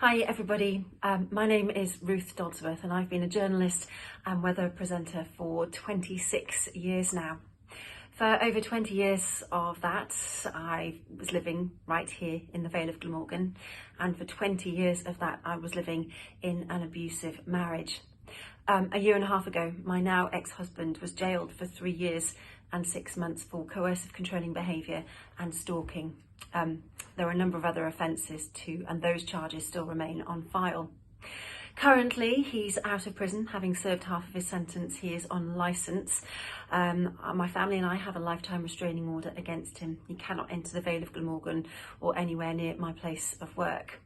Hi everybody, my name is Ruth Dodsworth and I've been a journalist and weather presenter for 26 years now. For over 20 years of that, I was living right here in the Vale of Glamorgan, and for 20 years of that I was living in an abusive marriage. A year and a half ago, my now ex-husband was jailed for 3 years and 6 months for coercive controlling behaviour and stalking. There are a number of other offences too, and those charges still remain on file. Currently, he's out of prison, having served half of his sentence. He is on licence. My family and I have a lifetime restraining order against him. He cannot enter the Vale of Glamorgan or anywhere near my place of work.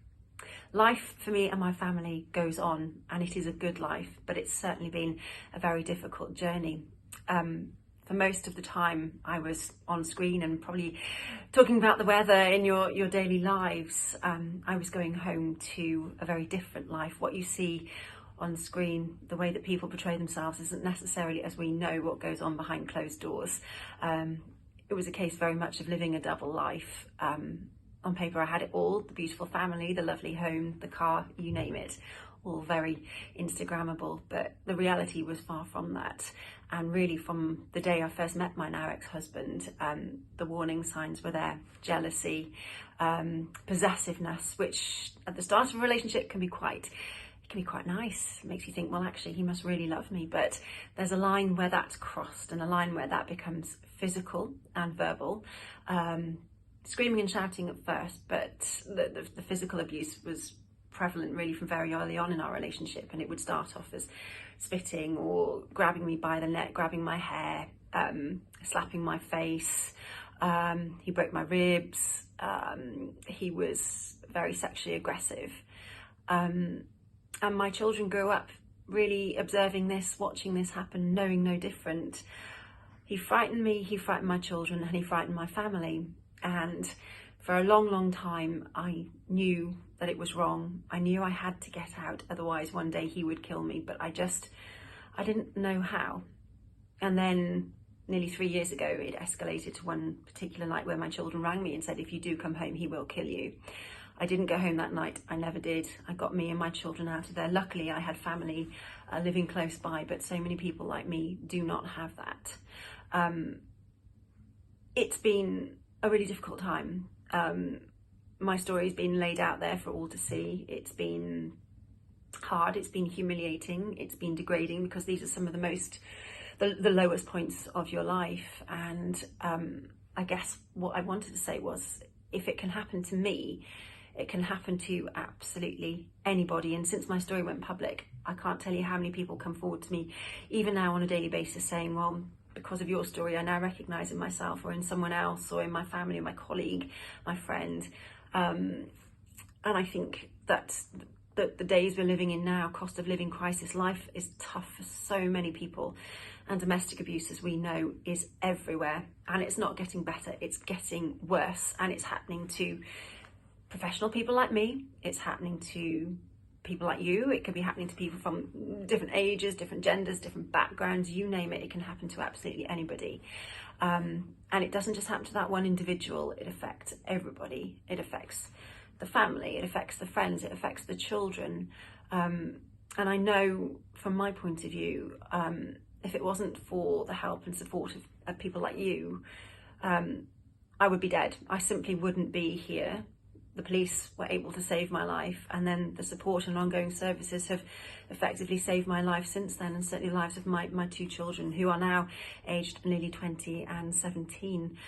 Life for me and my family goes on, and it is a good life, but it's certainly been a very difficult journey. For most of the time I was on screen and probably talking about the weather in your daily lives. I was going home to a very different life. What you see on screen, the way that people portray themselves, isn't necessarily as we know what goes on behind closed doors. It was a case very much of living a double life. On paper I had it all, the beautiful family, the lovely home, the car, you name it, all very Instagrammable, but the reality was far from that. And really from the day I first met my now ex-husband, the warning signs were there: jealousy, possessiveness, which at the start of a relationship can be quite nice. It makes you think, well, actually he must really love me. But there's a line where that's crossed, and a line where that becomes physical and verbal. Screaming and shouting at first, but the physical abuse was prevalent really from very early on in our relationship, and it would start off as spitting or grabbing me by the neck, grabbing my hair, slapping my face. He broke my ribs. He was very sexually aggressive, and my children grew up really observing this, watching this happen, knowing no different. He frightened me, he frightened my children, and he frightened my family. And for a long time I knew that it was wrong. I knew I had to get out, otherwise one day he would kill me, but I didn't know how. And then nearly 3 years ago it escalated to one particular night where my children rang me and said, if you do come home, he will kill you. I didn't go home that night, I never did. I got me and my children out of there. Luckily I had family living close by, but so many people like me do not have that. It's been a really difficult time. My story's been laid out there for all to see. It's been hard, it's been humiliating, it's been degrading, because these are some of the lowest points of your life. And I guess what I wanted to say was, if it can happen to me, it can happen to absolutely anybody. And since my story went public, I can't tell you how many people come forward to me, even now on a daily basis, saying, well, because of your story, I now recognise in myself or in someone else or in my family, or my colleague, my friend. And I think that the days we're living in now, cost of living crisis, life is tough for so many people. And domestic abuse, as we know, is everywhere. And it's not getting better, it's getting worse. And it's happening to professional people like me. It's happening to people like you. It could be happening to people from different ages, different genders, different backgrounds, you name it. It can happen to absolutely anybody. And it doesn't just happen to that one individual, it affects everybody. It affects the family, it affects the friends, it affects the children. And I know from my point of view, if it wasn't for the help and support of people like you, I would be dead. I simply wouldn't be here. The police were able to save my life, and then the support and ongoing services have effectively saved my life since then, and certainly the lives of my 2 children, who are now aged nearly 20 and 17.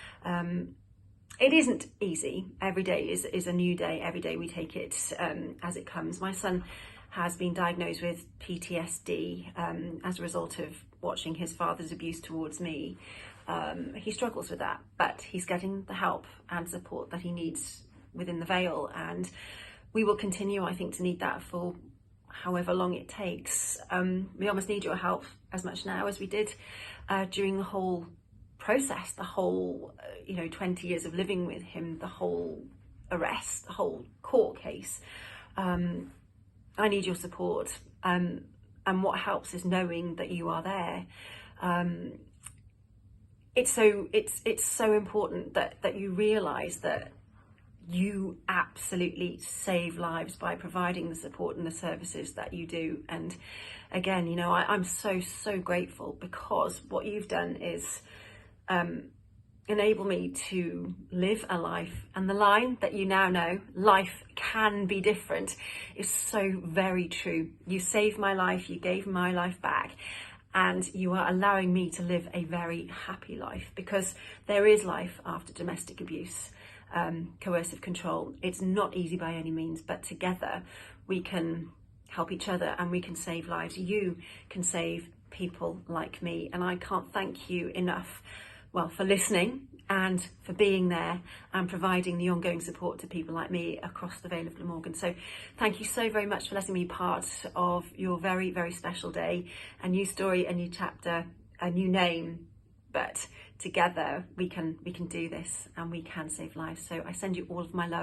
It isn't easy. Every day is a new day. Every day we take it as it comes. My son has been diagnosed with PTSD as a result of watching his father's abuse towards me. He struggles with that, but he's getting the help and support that he needs within the Vale, and we will continue, I think, to need that for however long it takes. We almost need your help as much now as we did during the whole process, the whole 20 years of living with him, the whole arrest, the whole court case. I need your support, and what helps is knowing that you are there. It's so important that you realise that you absolutely save lives by providing the support and the services that you do. And again, you know, I'm so grateful, because what you've done is enable me to live a life. And the line that you now know, life can be different, is so very true. You saved my life, you gave my life back, and you are allowing me to live a very happy life, because there is life after domestic abuse, coercive control. It's not easy by any means, but together we can help each other and we can save lives. You can save people like me, and I can't thank you enough, well, for listening and for being there and providing the ongoing support to people like me across the Vale of Glamorgan. So thank you so very much for letting me be part of your very special day. A new story, a new chapter, a new name, but together we can do this and we can save lives. So I send you all of my love.